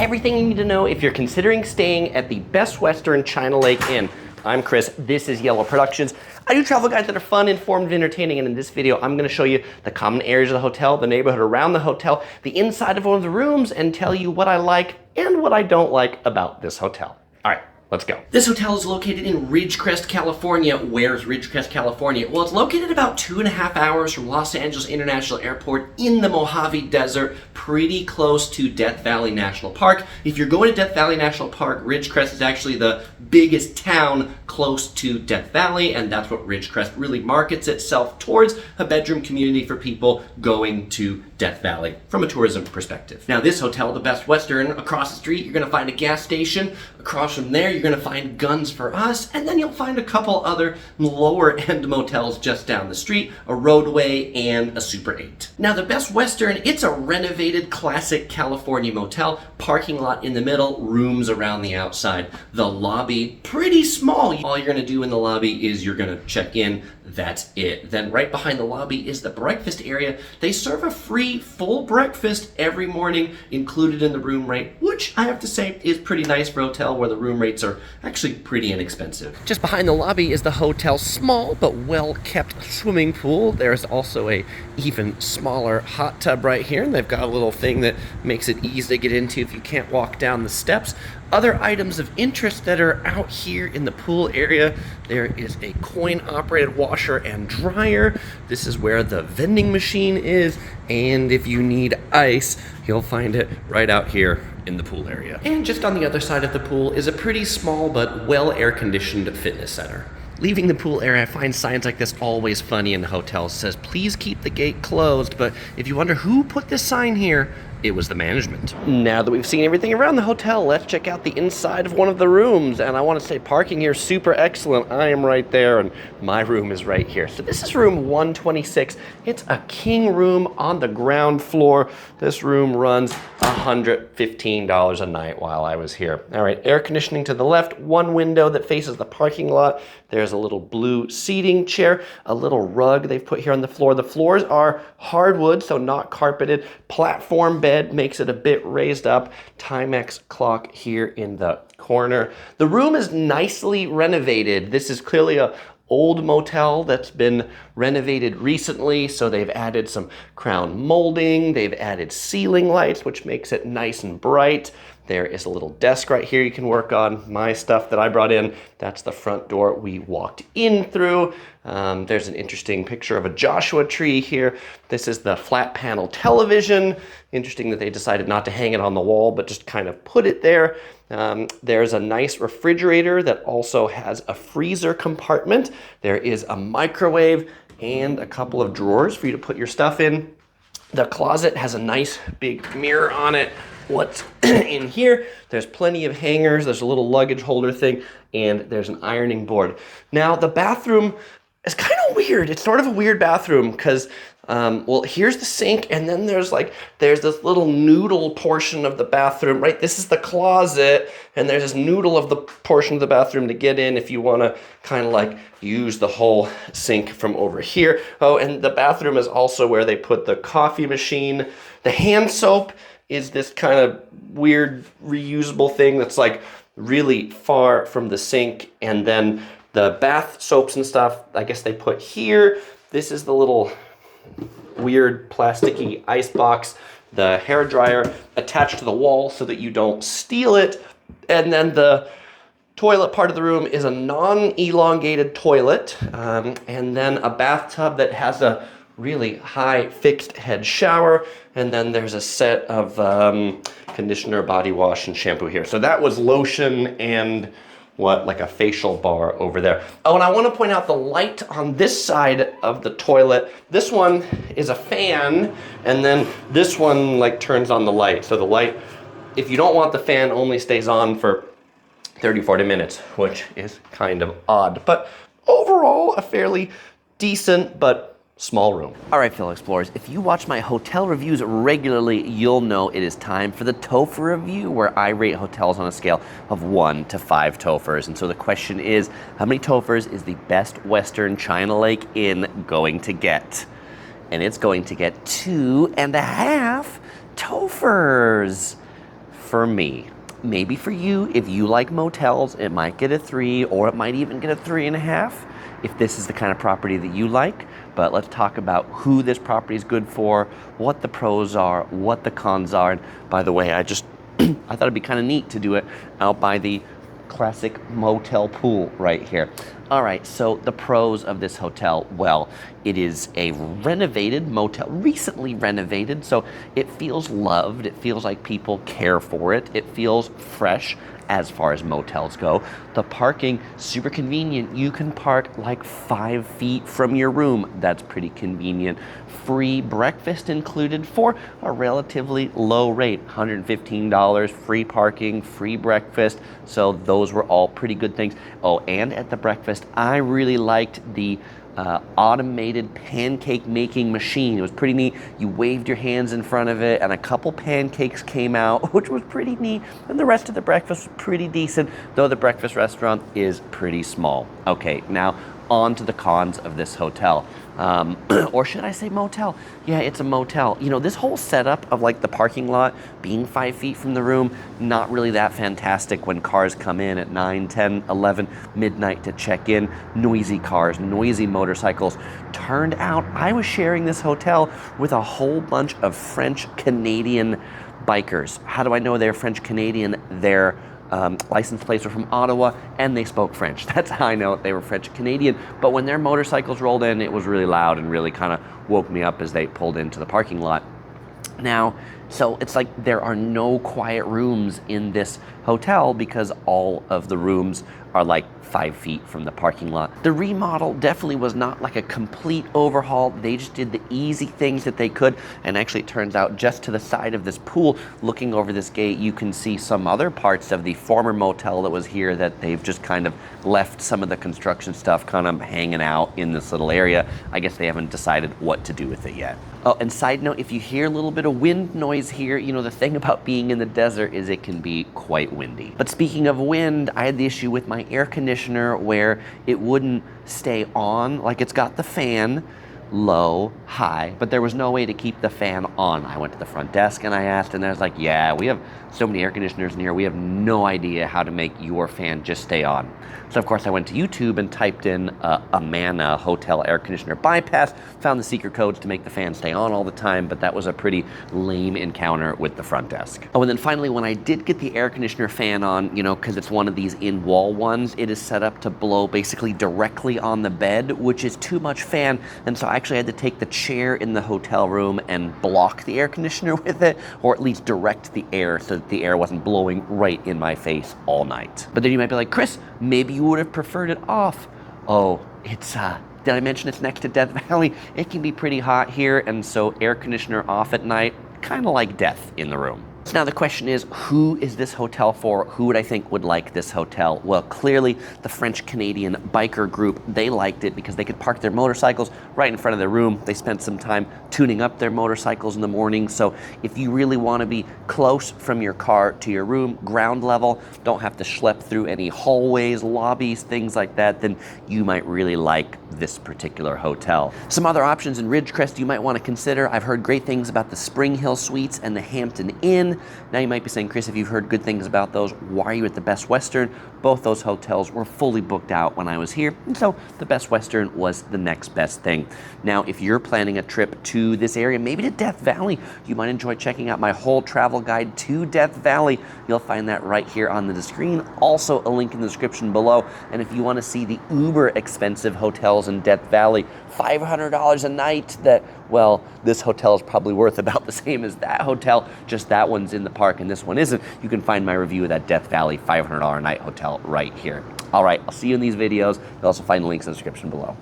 everything you need to know if you're considering staying at the Best Western China Lake Inn. I'm Chris, this is Yellow Productions. I do travel guides that are fun, informative, entertaining, and in this video, I'm gonna show you the common areas of the hotel, the neighborhood around the hotel, the inside of one of the rooms, and tell you what I like and what I don't like about this hotel. All right. Let's go. This hotel is located in Ridgecrest, California. Where's Ridgecrest, California? Well, it's located about 2.5 hours from Los Angeles International Airport in the Mojave Desert, pretty close to Death Valley National Park. If you're going to Death Valley National Park, Ridgecrest is actually the biggest town close to Death Valley, and that's what Ridgecrest really markets itself towards, a bedroom community for people going to Death Valley from a tourism perspective. Now, this hotel, the Best Western, across the street, you're gonna find a gas station. Across from there, you're gonna find Guns for Us, and then you'll find a couple other lower end motels just down the street, a Roadway and a Super 8. Now, the Best Western, it's a renovated classic California motel, parking lot in the middle, rooms around the outside. The lobby, pretty small. All you're gonna do in the lobby is you're gonna check in, that's it. Then right behind the lobby is the breakfast area. They serve a free full breakfast every morning included in the room rate, which I have to say is pretty nice for a hotel where the room rates are actually pretty inexpensive. Just behind the lobby is the hotel's small but well-kept swimming pool. There's also a even smaller hot tub right here, and they've got a little thing that makes it easy to get into if you can't walk down the steps. Other items of interest that are out here in the pool area, there is a coin-operated washer and dryer. This is where the vending machine is, and if you need ice, you'll find it right out here in the pool area. And just on the other side of the pool is a pretty small but well air-conditioned fitness center. Leaving the pool area, I find signs like this always funny in hotels. It says, please keep the gate closed, but if you wonder who put this sign here, it was the management. Now that we've seen everything around the hotel, let's check out the inside of one of the rooms. And I want to say parking here is super excellent. I am right there and my room is right here. So this is room 126. It's a king room on the ground floor. This room runs $115 a night while I was here. All right, air conditioning to the left, one window that faces the parking lot. There's a little blue seating chair, a little rug they've put here on the floor. The floors are hardwood, so not carpeted. Platform bed makes it a bit raised up. Timex clock here in the corner. The room is nicely renovated. This is clearly a old motel that's been renovated recently, so they've added some crown molding, they've added ceiling lights, which makes it nice and bright. There is a little desk right here you can work on. My stuff that I brought in, that's the front door we walked in through. There's an interesting picture of a Joshua tree here. This is the flat panel television. Interesting that they decided not to hang it on the wall, but just kind of put it there. There's a nice refrigerator that also has a freezer compartment. There is a microwave and a couple of drawers for you to put your stuff in. The closet has a nice big mirror on it. What's in here? There's plenty of hangers, there's a little luggage holder thing, and there's an ironing board. Now, the bathroom is kind of weird. It's sort of a weird bathroom because, well, here's the sink, and then there's this little noodle portion of the bathroom, right? This is the closet, and there's this noodle of the portion of the bathroom to get in if you want to kind of like use the whole sink from over here. Oh, and the bathroom is also where they put the coffee machine. The hand soap is this kind of weird reusable thing that's like really far from the sink, and then the bath soaps and stuff, I guess they put here. This is the little weird plasticky ice box, the hair dryer attached to the wall so that you don't steal it. And then the toilet part of the room is a non-elongated toilet, and then a bathtub that has a really high fixed head shower, and then there's a set of conditioner, body wash, and shampoo here. So that was lotion and like a facial bar over there. Oh, and I want to point out the light on this side of the toilet. This one is a fan, and then this one like turns on the light. So the light, if you don't want the fan, only stays on for 30, 40 minutes, which is kind of odd. But overall, a fairly decent but small room. All right, fellow explorers, if you watch my hotel reviews regularly, you'll know it is time for the Topher review, where I rate hotels on a scale of 1 to 5 Tophers. And so the question is, how many Tophers is the Best Western China Lake Inn going to get? And it's going to get 2.5 Tophers. for me. Maybe for you, if you like motels, it might get a 3, or it might even get a 3.5 if this is the kind of property that you like. But let's talk about who this property is good for, what the pros are, what the cons are. And by the way, I thought it'd be kind of neat to do it out by the classic motel pool right here. All right, so the pros of this hotel, well, it is a renovated motel, recently renovated, so it feels loved. It feels like people care for it. It feels fresh as far as motels go. The parking, super convenient. You can park like 5 feet from your room. That's pretty convenient. Free breakfast included for a relatively low rate, $115, free parking, free breakfast. So those were all pretty good things. Oh, and at the breakfast, I really liked the automated pancake making machine. It was pretty neat. You waved your hands in front of it and a couple pancakes came out, which was pretty neat. And the rest of the breakfast was pretty decent, though the breakfast restaurant is pretty small. Okay, now on to the cons of this hotel. Or should I say motel? Yeah, it's a motel. You know, this whole setup of like the parking lot being 5 feet from the room, not really that fantastic when cars come in at 9, 10, 11, midnight to check in. Noisy cars, noisy motorcycles. Turned out I was sharing this hotel with a whole bunch of French Canadian bikers. How do I know they're French Canadian? Their license plates were from Ottawa and they spoke French. That's how I know they were French Canadian. But when their motorcycles rolled in, it was really loud and really kind of woke me up as they pulled into the parking lot. Now, so it's like there are no quiet rooms in this hotel because all of the rooms are like 5 feet from the parking lot. The remodel definitely was not like a complete overhaul. They just did the easy things that they could. And actually it turns out just to the side of this pool, looking over this gate, you can see some other parts of the former motel that was here that they've just kind of left some of the construction stuff kind of hanging out in this little area. I guess they haven't decided what to do with it yet. Oh, and side note, if you hear a little bit of wind noise here, you know, the thing about being in the desert is it can be quite windy. But speaking of wind, I had the issue with my air conditioner where it wouldn't stay on. Like, it's got the fan, low, high, but there was no way to keep the fan on. I went to the front desk and I asked, and I was like, yeah, we have so many air conditioners in here, we have no idea how to make your fan just stay on. So of course I went to YouTube and typed in Amana hotel air conditioner bypass, found the secret codes to make the fan stay on all the time, but that was a pretty lame encounter with the front desk. Oh, and then finally, when I did get the air conditioner fan on, you know, because it's one of these in-wall ones, it is set up to blow basically directly on the bed, which is too much fan, and so I actually had to take the chair in the hotel room and block the air conditioner with it, or at least direct the air so that the air wasn't blowing right in my face all night. But then you might be like, Chris, maybe you would have preferred it off. Oh, it's, did I mention it's next to Death Valley? It can be pretty hot here, and so air conditioner off at night, kind of like death in the room. So now the question is, who is this hotel for? Who would I think would like this hotel? Well, clearly the French-Canadian biker group, they liked it because they could park their motorcycles right in front of their room. They spent some time tuning up their motorcycles in the morning. So if you really want to be close from your car to your room, ground level, don't have to schlep through any hallways, lobbies, things like that, then you might really like this particular hotel. Some other options in Ridgecrest you might want to consider. I've heard great things about the Spring Hill Suites and the Hampton Inn. Now you might be saying, Chris, if you've heard good things about those, why are you at the Best Western? Both those hotels were fully booked out when I was here, and so the Best Western was the next best thing. Now, if you're planning a trip to this area, maybe to Death Valley, you might enjoy checking out my whole travel guide to Death Valley. You'll find that right here on the screen. Also, a link in the description below. And if you want to see the uber expensive hotels in Death Valley, $500 a night, that, well, this hotel is probably worth about the same as that hotel, just that one's in the park and this one isn't. You can find my review of that Death Valley $500 a night hotel right here. All right, I'll see you in these videos. You'll also find links in the description below.